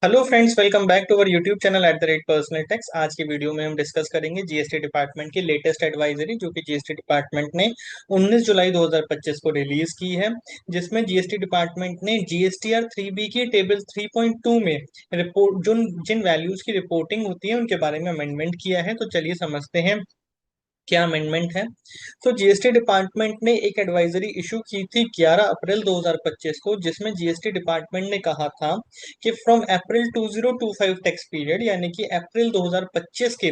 Hello friends, welcome back to our YouTube channel @personal tax. आज की video में हम डिस्कस करेंगे जीएसटी डिपार्टमेंट की लेटेस्ट एडवाइजरी, जो कि जीएसटी डिपार्टमेंट ने 19 जुलाई 2025 को रिलीज की है। जिसमें जीएसटी डिपार्टमेंट ने जीएसटीआर 3B की टेबल 3.2 में रिपोर्ट जिन जिन वैल्यूज की रिपोर्टिंग होती है उनके बारे में अमेंडमेंट किया है। तो चलिए समझते हैं क्या अमेंडमेंट है। तो जीएसटी डिपार्टमेंट ने एक एडवाइजरी इशू की थी 11 अप्रैल 2025 को, जिसमें जीएसटी डिपार्टमेंट ने कहा था कि फ्रॉम अप्रैल 2025 टैक्स पीरियड, यानी कि अप्रैल 2025 के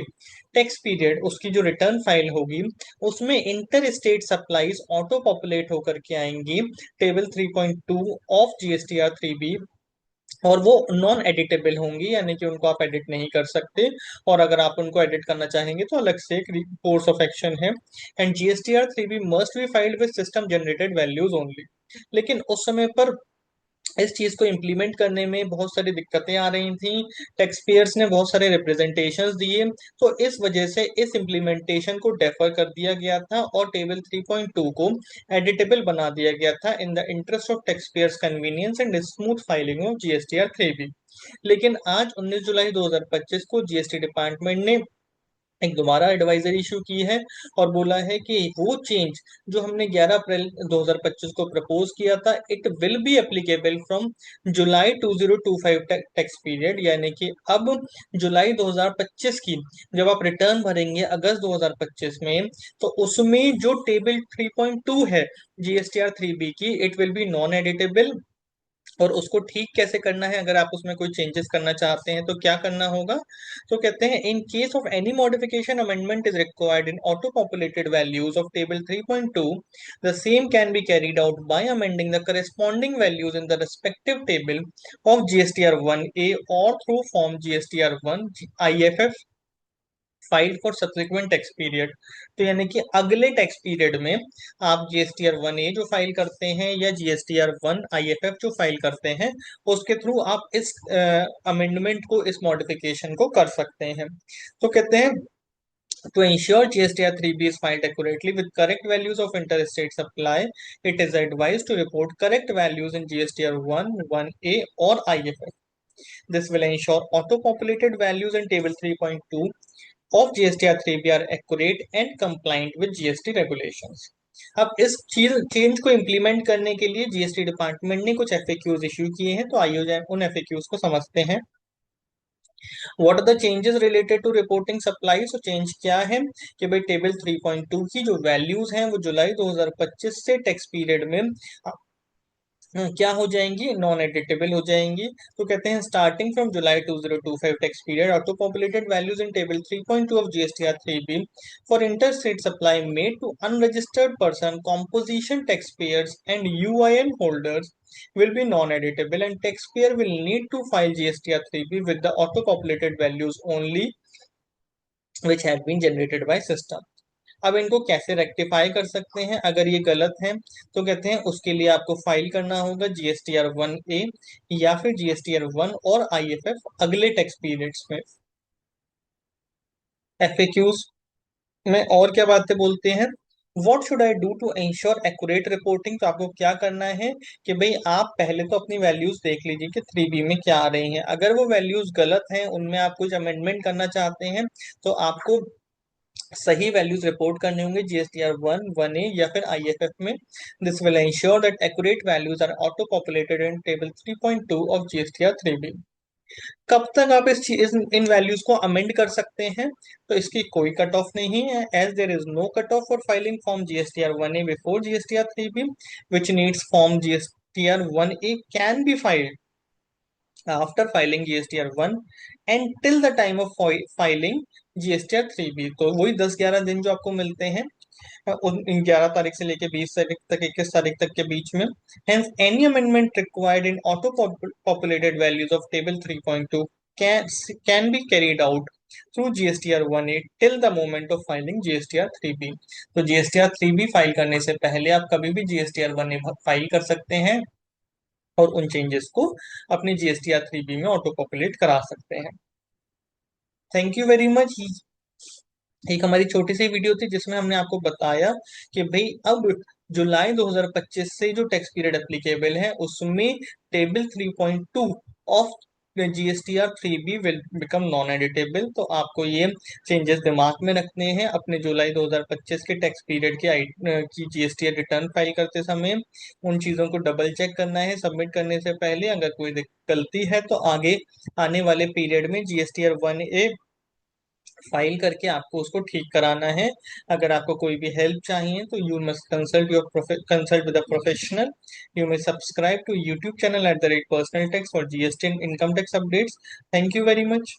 टैक्स पीरियड, उसकी जो रिटर्न फाइल होगी उसमें inter state supplies auto populate होकर के आएंगी टेबल 3.2 ऑफ जीएसटीआर 3B। और वो नॉन एडिटेबल होंगी, यानी कि उनको आप एडिट नहीं कर सकते। और अगर आप उनको एडिट करना चाहेंगे तो अलग से एक कोर्स ऑफ एक्शन है। And GSTR 3B must be filed with system generated values only. लेकिन उस समय पर इस चीज को इम्प्लीमेंट करने में बहुत सारी दिक्कतें आ रही थी। टैक्स पेयर्स ने बहुत सारे रिप्रेजेंटेशंस दिए, तो इस वजह से इस इम्प्लीमेंटेशन को डेफर कर दिया गया था और टेबल 3.2 को एडिटेबल बना दिया गया था in the interest of tax payers convenience and smooth filing of GSTR 3B। लेकिन आज 19 जुलाई 2025 को जीएसटी डिपार्टमेंट ने एक दोबारा एडवाइजरी इशू की है और बोला है कि वो चेंज जो हमने 11 अप्रैल 2025 को प्रपोज किया था, it will be applicable from July 2025 tax period, यानी कि अब जुलाई 2025 की जब आप रिटर्न भरेंगे अगस्त 2025 में, तो उसमें जो टेबल 3.2 है जीएसटीआर 3B की, it will be non editable. और उसको ठीक कैसे करना है, अगर आप उसमें कोई चेंजेस करना चाहते हैं तो क्या करना होगा। तो कहते हैं in case of any modification amendment is required in auto populated values of table 3.2, the same can be carried out by amending the corresponding values in the respective table of GSTR 1A और through form GSTR 1 IFF file for subsequent tax period. तो यानी कि अगले tax period में आप GSTR 1A जो file करते हैं या जीएसटीआर 1 IFF जो फाइल करते हैं, उसके थ्रू आप इस अमेंडमेंट को, इस मॉडिफिकेशन को कर सकते हैं। तो कहते हैं to ensure GSTR 3B is filed accurately with correct values of interstate supply, it is advised to report correct values in GSTR 1, 1A or IFF. This will ensure auto-populated values in table 3.2 of GSTR 3B are accurate and compliant with GST regulations. अब इस चीज change को implement करने के लिए GST department ने कुछ FAQs issue किए हैं, तो आइए जाए उन एफएक्यूज को समझते हैं। What are the changes related to reporting supply. So change क्या है कि भाई टेबल 3.2 की जो वैल्यूज हैं वो जुलाई 2025 से टैक्स पीरियड में क्या हो जाएंगी, नॉन एडिटेबल हो जाएंगी। तो कहते हैं starting from July 2025 tax period, auto populated values in table 3.2 of GSTR 3B for inter state supply made to unregistered person, composition tax payers and UIN holders will be non-editable and taxpayer will need to file GSTR 3B with the auto-populated values only which have been generated by system। अब इनको कैसे rectify कर सकते हैं अगर ये गलत है। तो कहते हैं उसके लिए आपको फाइल करना होगा जीएसटीआर 1A या फिर जीएसटीआर 1 और आईएफएफ अगले टैक्स पीरियड्स में। एफएक्यूज में और क्या बातें बोलते हैं। What should I do to ensure accurate reporting. तो आपको क्या करना है कि भाई आप पहले तो अपनी वैल्यूज देख लीजिए कि 3B में क्या आ रही हैं। अगर वो वैल्यूज गलत हैं, उनमें आप कुछ अमेंडमेंट करना चाहते हैं, तो आपको सही वैल्यूज रिपोर्ट करने होंगे जीएसटीआर 1, 1A या फिर आईएफएफ में। This will ensure that accurate values are auto populated in table 3.2 of GSTR 3B। कब तक आप इन वैल्यूज को अमेंड कर सकते हैं। तो इसकी कोई कट ऑफ नहीं है, as there is no cut off for filing form GSTR 1A before GSTR 3B which needs form GSTR 1A can be filed after filing GSTR 1 and till the time of filing GSTR 3B। तो वही 10-11 दिन जो आपको मिलते हैं उन 11 तारीख से लेके 20 तारीख तक, 21 तारीख तक के बीच में। Hence, any amendment required in auto-populated values of table 3.2 can be carried out through GSTR 1A till the moment of filing GSTR 3B। तो GSTR 3B फाइल करने से पहले आप कभी भी GSTR 1A फाइल कर सकते हैं और उन चेंजेस को अपने GSTR 3B में ऑटो पॉपुलेट करा सकते हैं। Thank you very much. एक हमारी छोटी सी वीडियो थी जिसमें हमने आपको बताया कि भाई अब जुलाई 2025 से जो टैक्स पीरियड एप्लीकेबल है उसमें table 3.2 of GSTR 3B will become non editable. तो आपको ये चेंजेस दिमाग में रखने हैं अपने जुलाई 2025 के टैक्स पीरियड की GSTR रिटर्न फाइल करते समय। उन चीज़ों को डबल चेक करना है सबमिट करने से पहले। अगर कोई गलती है तो आगे आने वाले पीरियड में GSTR 1A फाइल करके आपको उसको ठीक कराना है। अगर आपको कोई भी हेल्प चाहिए तो you must consult with a professional. You may subscribe to YouTube channel @personal tax for GST and income tax updates. Thank you very much.